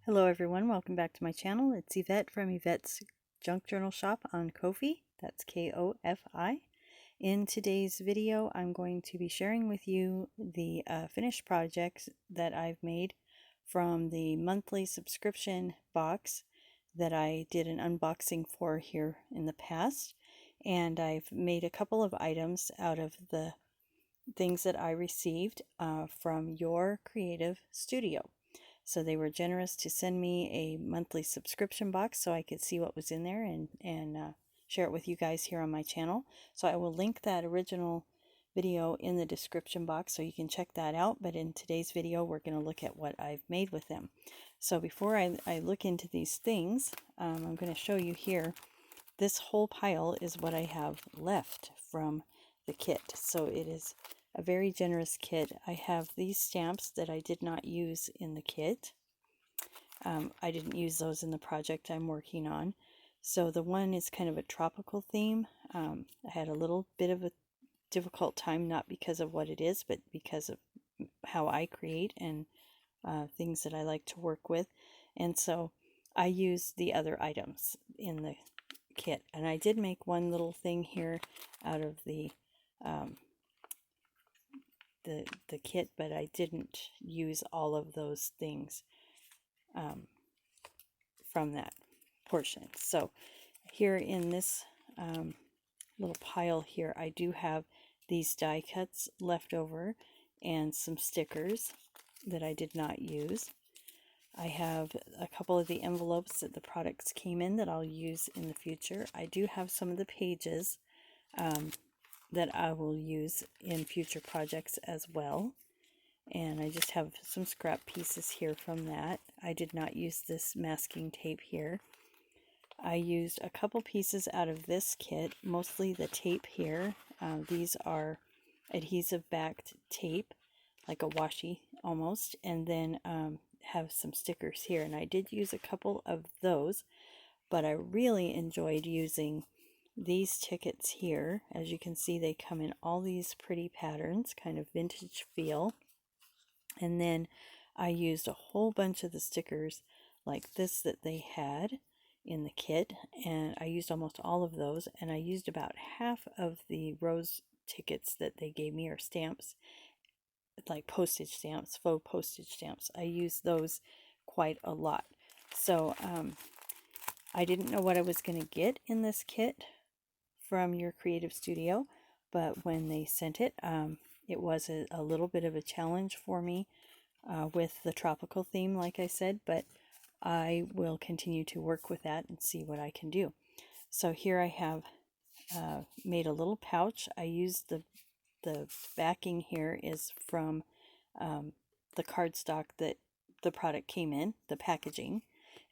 Hello everyone, welcome back to my channel. It's Yvette from Yvette's Junk Journal Shop on Ko-fi. That's K-O-F-I. In today's video, I'm going to be sharing with you the finished projects that I've made from the monthly subscription box that I did an unboxing for here in the past. And I've made a couple of items out of the things that I received from your creative studio. So they were generous to send me a monthly subscription box so I could see what was in there and share it with you guys here on my channel. So I will link that original video in the description box so you can check that out. But in today's video, we're going to look at what I've made with them. So before I look into these things, I'm going to show you here. This whole pile is what I have left from the kit. So it is a very generous kit. I have these stamps that I did not use in the kit. I didn't use those in the project I'm working on. So the one is kind of a tropical theme. I had a little bit of a difficult time, not because of what it is, but because of how I create and things that I like to work with. And so I used the other items in the kit. And I did make one little thing here out of the kit, but I didn't use all of those things from that portion. So here in this little pile here, I do have these die cuts left over and some stickers that I did not use. I have a couple of the envelopes that the products came in that I'll use in the future. I do have some of the pages that I will use in future projects as well. And I just have some scrap pieces here from that. I did not use this masking tape here. I used a couple pieces out of this kit, mostly the tape here. These are adhesive backed tape, like a washi almost, and then have some stickers here. And I did use a couple of those, but I really enjoyed using these tickets here. As you can see, they come in all these pretty patterns, kind of vintage feel. And then I used a whole bunch of the stickers like this that they had in the kit, and I used almost all of those, and I used about half of the rose tickets that they gave me, or stamps, like postage stamps, faux postage stamps. I used those quite a lot. So I didn't know what I was going to get in this kit from your creative studio, but when they sent it, it was a little bit of a challenge for me with the tropical theme, like I said, but I will continue to work with that and see what I can do. So here I have made a little pouch. I used the backing here is from the cardstock that the product came in, the packaging,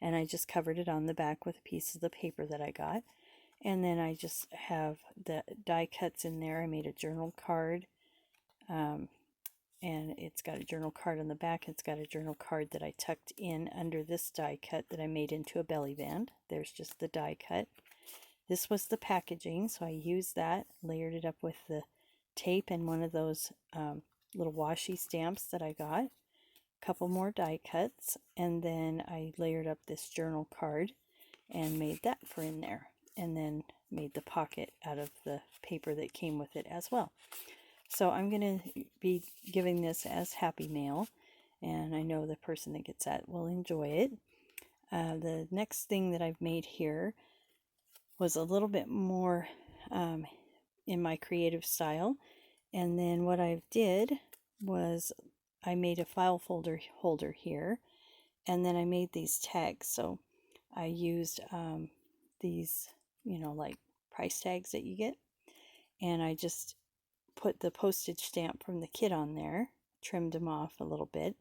and I just covered it on the back with a piece of the paper that I got. And then I just have the die cuts in there. I made a journal card, and it's got a journal card on the back. It's got a journal card that I tucked in under this die cut that I made into a belly band. There's just the die cut. This was the packaging, so I used that, layered it up with the tape and one of those little washi stamps that I got. A couple more die cuts, and then I layered up this journal card and made that for in there, and then made the pocket out of the paper that came with it as well. So I'm going to be giving this as happy mail, and I know the person that gets that will enjoy it. The next thing that I've made here was a little bit more in my creative style, and then what I did was I made a file folder holder here, and then I made these tags. So I used these, like price tags that you get, and I just put the postage stamp from the kit on there, trimmed them off a little bit,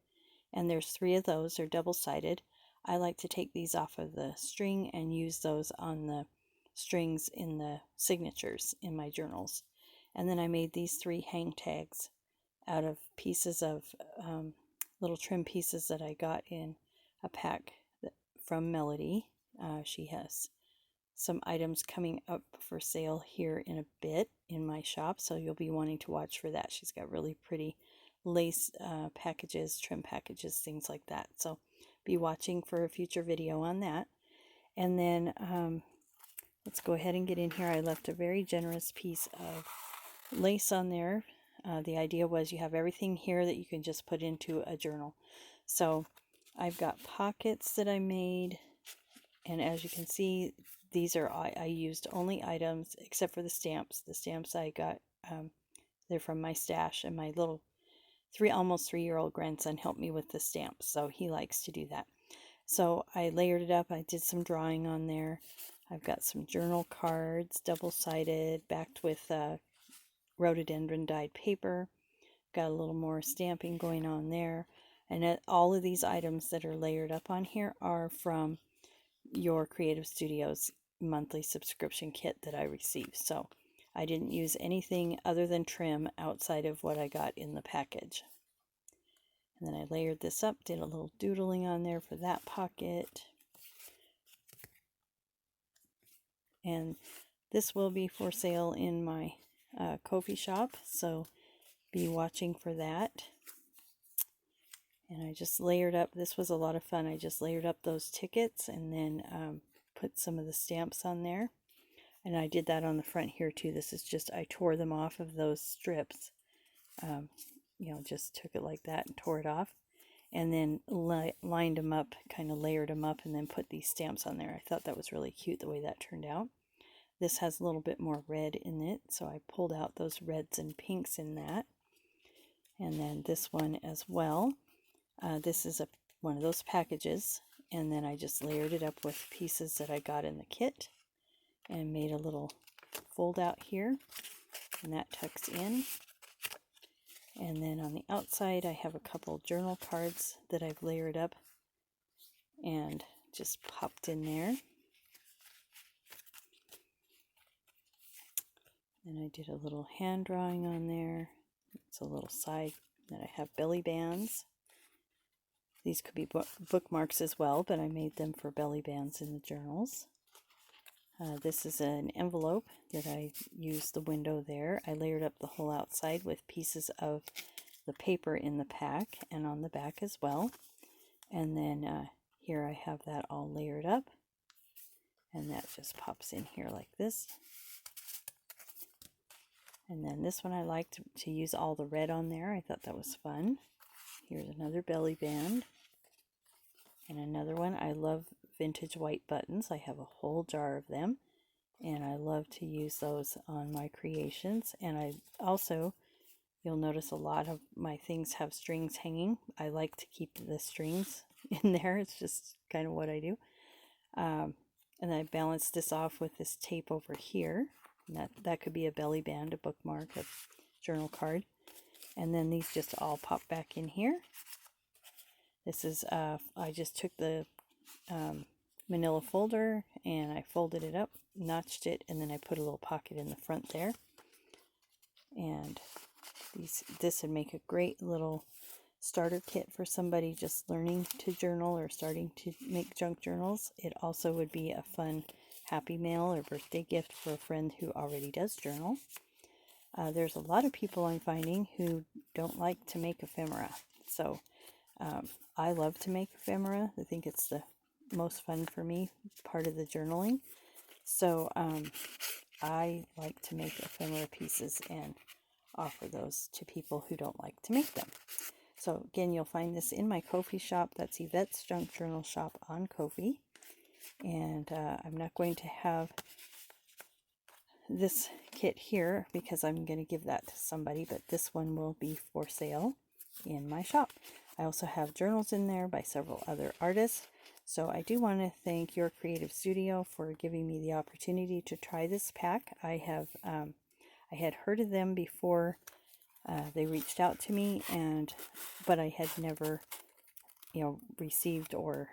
and there's 3 of those. They're double-sided. I like to take these off of the string and use those on the strings in the signatures in my journals. And then I made these 3 hang tags out of pieces of little trim pieces that I got in a pack from Melody. She has some items coming up for sale here in a bit in my shop, so you'll be wanting to watch for that. She's got really pretty lace packages, trim packages, things like that. So be watching for a future video on that. And then let's go ahead and get in here. I left a very generous piece of lace on there. The idea was you have everything here that you can just put into a journal. So I've got pockets that I made, and as you can see, these are, I used only items except for the stamps. The stamps I got, they're from my stash, and my little almost 3-year-old grandson helped me with the stamps, so he likes to do that. So I layered it up. I did some drawing on there. I've got some journal cards, double-sided, backed with rhododendron dyed paper. Got a little more stamping going on there. And all of these items that are layered up on here are from your Creative Studios monthly subscription kit that I received. So I didn't use anything other than trim outside of what I got in the package. And then I layered this up, did a little doodling on there for that pocket. And this will be for sale in my Ko-fi shop, so be watching for that. And I just layered up, this was a lot of fun, I just layered up those tickets and then put some of the stamps on there. And I did that on the front here too. This is just, I tore them off of those strips. You know, just took it like that and tore it off. And then lined them up, kind of layered them up, and then put these stamps on there. I thought that was really cute the way that turned out. This has a little bit more red in it, so I pulled out those reds and pinks in that. And then this one as well. This is one of those packages, and then I just layered it up with pieces that I got in the kit and made a little fold out here, and that tucks in. And then on the outside I have a couple journal cards that I've layered up and just popped in there. And I did a little hand drawing on there. It's a little side that I have belly bands. These could be bookmarks as well, but I made them for belly bands in the journals. This is an envelope that I used the window there. I layered up the whole outside with pieces of the paper in the pack and on the back as well. And then here I have that all layered up, and that just pops in here like this. And then this one I liked to use all the red on there. I thought that was fun. Here's another belly band. And another one. I love vintage white buttons. I have a whole jar of them, and I love to use those on my creations. And I also, you'll notice a lot of my things have strings hanging. I like to keep the strings in there. It's just kind of what I do. And I balanced this off with this tape over here. And that could be a belly band, a bookmark, a journal card. And then these just all pop back in here. This is, I just took the manila folder and I folded it up, notched it, and then I put a little pocket in the front there. And this would make a great little starter kit for somebody just learning to journal or starting to make junk journals. It also would be a fun happy mail or birthday gift for a friend who already does journal. There's a lot of people I'm finding who don't like to make ephemera. So I love to make ephemera. I think it's the most fun for me, part of the journaling. So I like to make ephemera pieces and offer those to people who don't like to make them. So again, you'll find this in my Ko-fi shop. That's Yvette's Junk Journal Shop on Ko-fi. And I'm not going to have this kit here because I'm going to give that to somebody, but this one will be for sale in my shop. I also have journals in there by several other artists. So I do want to thank Your Creative Studio for giving me the opportunity to try this pack. I had heard of them before they reached out to me, but I had never, received or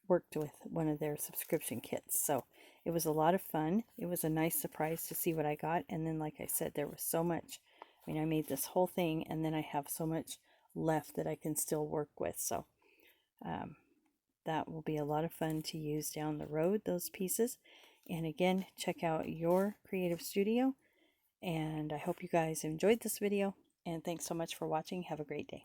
worked with one of their subscription kits. So it was a lot of fun. It was a nice surprise to see what I got. And then, like I said, there was so much. I mean, I made this whole thing, and then I have so much left that I can still work with. So that will be a lot of fun to use down the road, those pieces. And again, check out Your Creative Studio. And I hope you guys enjoyed this video. And thanks so much for watching. Have a great day.